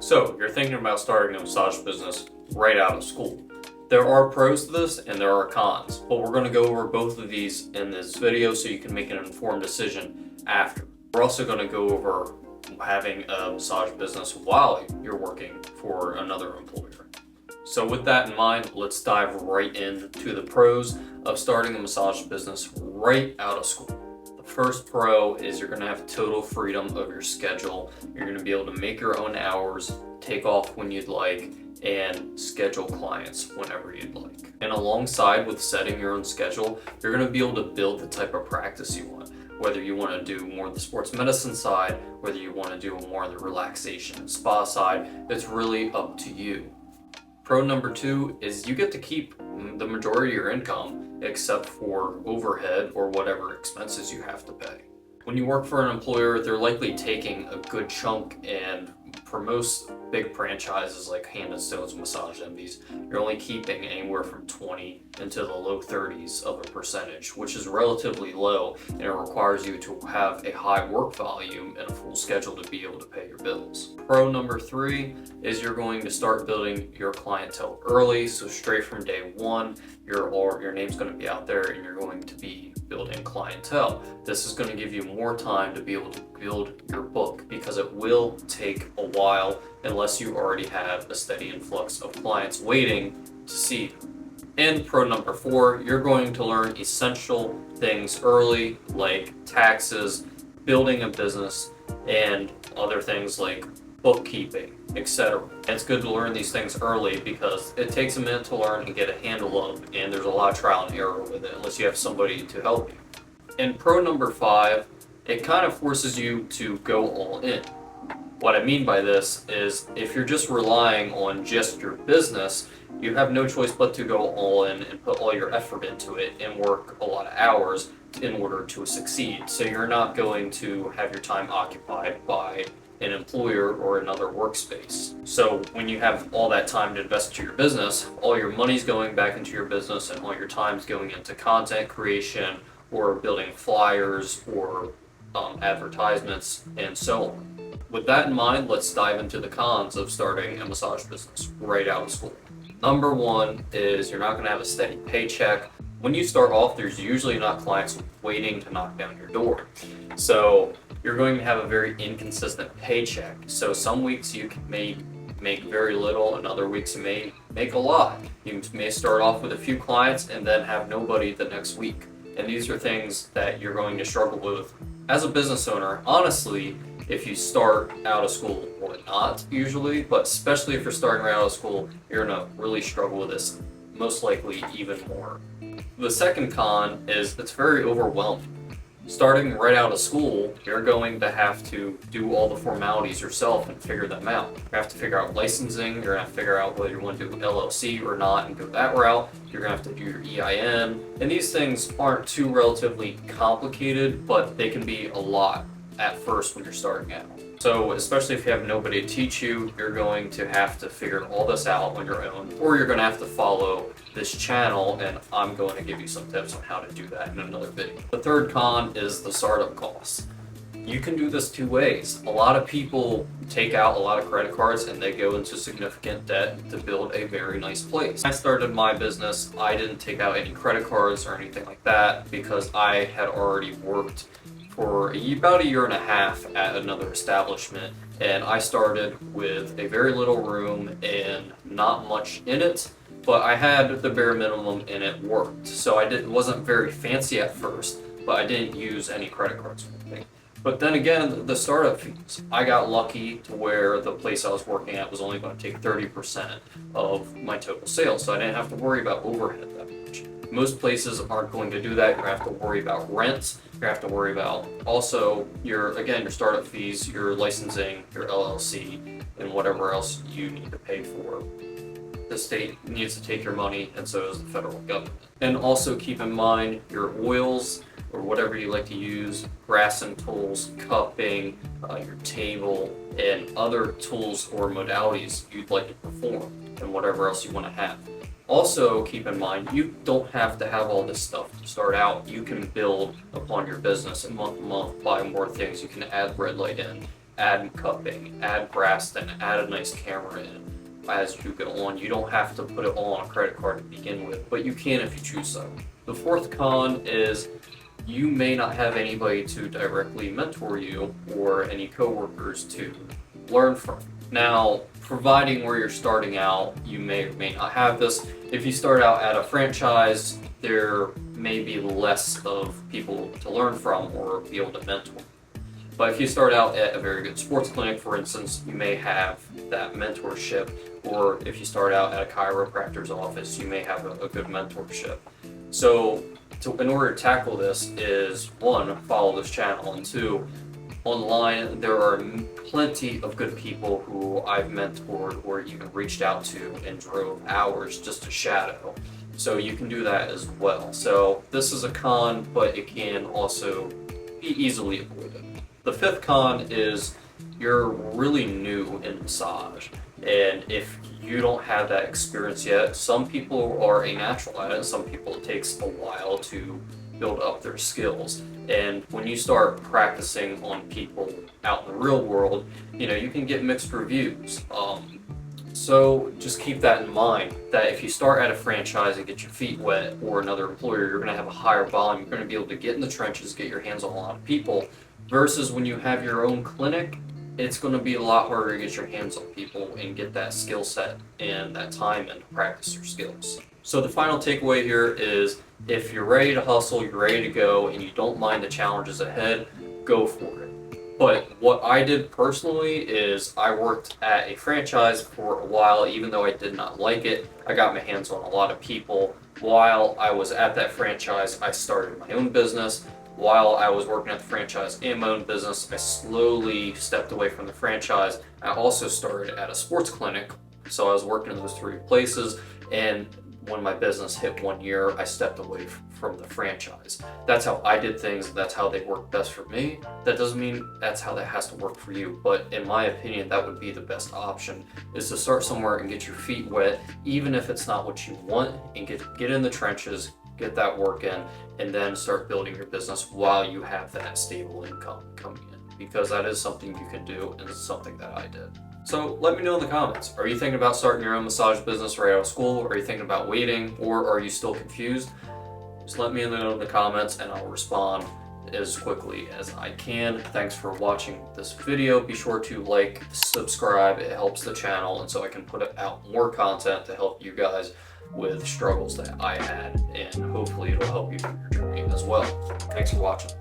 So, you're thinking about starting a massage business right out of school. There are pros to this and there are cons, but we're going to go over both of these in this video so you can make an informed decision after. We're also going to go over having a massage business while you're working for another employer. So with that in mind, let's dive right into the pros of starting a massage business right out of school. The first pro is you're going to have total freedom of your schedule. You're going to be able to make your own hours, take off when you'd like, and schedule clients whenever you'd like. And alongside with setting your own schedule, you're going to be able to build the type of practice you want. Whether you want to do more of the sports medicine side, whether you want to do more of the relaxation and spa side, it's really up to you. Pro number 2 is you get to keep the majority of your income except for overhead or whatever expenses you have to pay. When you work for an employer, they're likely taking a good chunk, and for most big franchises like Hand & Stone's, Massage Envy's, you're only keeping anywhere from 20 into the low 30s of a percentage, which is relatively low, and it requires you to have a high work volume and a full schedule to be able to pay your bills. Pro number 3 is you're going to start building your clientele early, so straight from day one, your name's going to be out there and you're going to be building clientele. This is going to give you more time to be able to build your book, because it will take a while unless you already have a steady influx of clients waiting to see you. And pro number 4, you're going to learn essential things early, like taxes, building a business, and other things like bookkeeping, etc. It's good to learn these things early because it takes a minute to learn and get a handle of, and there's a lot of trial and error with it unless you have somebody to help you. And pro number 5, it kind of forces you to go all in. What I mean by this is if you're just relying on just your business, you have no choice but to go all in and put all your effort into it and work a lot of hours in order to succeed. So you're not going to have your time occupied by an employer or another workspace. So when you have all that time to invest into your business, all your money's going back into your business and all your time's going into content creation or building flyers or advertisements and so on. With that in mind, let's dive into the cons of starting a massage business right out of school. Number 1 is you're not going to have a steady paycheck. When you start off, there's usually not clients waiting to knock down your door. So you're going to have a very inconsistent paycheck. So some weeks you may make very little, and other weeks you may make a lot. You may start off with a few clients and then have nobody the next week. And these are things that you're going to struggle with as a business owner. Honestly, if you start out of school or not usually, but especially if you're starting right out of school, you're going to really struggle with this, most likely even more. The second con is it's very overwhelming. Starting right out of school, you're going to have to do all the formalities yourself and figure them out. You have to figure out licensing, you're going to have to figure out whether you want to do LLC or not and go that route. You're going to have to do your EIN. And these things aren't too relatively complicated, but they can be a lot at first when you're starting out. So especially if you have nobody to teach you, you're going to have to figure all this out on your own, or you're going to have to follow this channel, and I'm going to give you some tips on how to do that in another video. The third con is the startup costs. You can do this 2 ways. A lot of people take out a lot of credit cards and they go into significant debt to build a very nice place. When I started my business, I didn't take out any credit cards or anything like that because I had already worked for about a year and a half at another establishment, and I started with a very little room and not much in it, but I had the bare minimum and it worked. So it wasn't very fancy at first, but I didn't use any credit cards or anything. But then again, the startup fees, I got lucky to where the place I was working at was only going to take 30% of my total sales, so I didn't have to worry about overhead that much. Most places aren't going to do that. You're going to have to worry about rent. You're going to have to worry about also your startup fees, your licensing, your LLC, and whatever else you need to pay for. The state needs to take your money, and so does the federal government. And also keep in mind your oils or whatever you like to use, grassing tools, cupping, your table, and other tools or modalities you'd like to perform, and whatever else you want to have. Also, keep in mind, you don't have to have all this stuff to start out. You can build upon your business and month to month, buy more things. You can add red light in add cupping, add brass thin, add a nice camera in as you go on. You don't have to put it all on a credit card to begin with, but you can if you choose so. The fourth con is you may not have anybody to directly mentor you or any coworkers to learn from. Now, providing where you're starting out, you may or may not have this. If you start out at a franchise, there may be less of people to learn from or be able to mentor. But if you start out at a very good sports clinic, for instance, you may have that mentorship. Or if you start out at a chiropractor's office, you may have a good mentorship. So in order to tackle this is, one, follow this channel, and two, online there are plenty of good people who I've mentored or even reached out to and drove hours just to shadow. So you can do that as well. So this is a con, but it can also be easily avoided. The fifth con is you're really new in massage, and if you don't have that experience yet, some people are a natural at it, some people it takes a while to build up their skills. And when you start practicing on people out in the real world, you can get mixed reviews. So just keep that in mind, that if you start at a franchise and get your feet wet, or another employer, you're going to have a higher volume. You're going to be able to get in the trenches, get your hands on a lot of people, versus when you have your own clinic, it's going to be a lot harder to get your hands on people and get that skill set and that time and practice your skills. So the final takeaway here is, if you're ready to hustle, you're ready to go, and you don't mind the challenges ahead, go for it. But what I did personally is I worked at a franchise for a while. Even though I did not like it, I got my hands on a lot of people. While I was at that franchise, I started my own business. While I was working at the franchise and my own business, I slowly stepped away from the franchise. I also started at a sports clinic, so I was working in those three places, and when my business hit 1 year, I stepped away from the franchise. That's how I did things, that's how they work best for me. That doesn't mean that's how that has to work for you, but in my opinion, that would be the best option, is to start somewhere and get your feet wet, even if it's not what you want, and get in the trenches, get that work in, and then start building your business while you have that stable income coming in, because that is something you can do, and it's something that I did. So let me know in the comments. Are you thinking about starting your own massage business right out of school? Are you thinking about waiting, or are you still confused? Just let me know in the comments and I'll respond as quickly as I can. Thanks for watching this video. Be sure to like, subscribe. It helps the channel, and so I can put out more content to help you guys with struggles that I had, and hopefully it'll help you through your journey as well. Thanks for watching.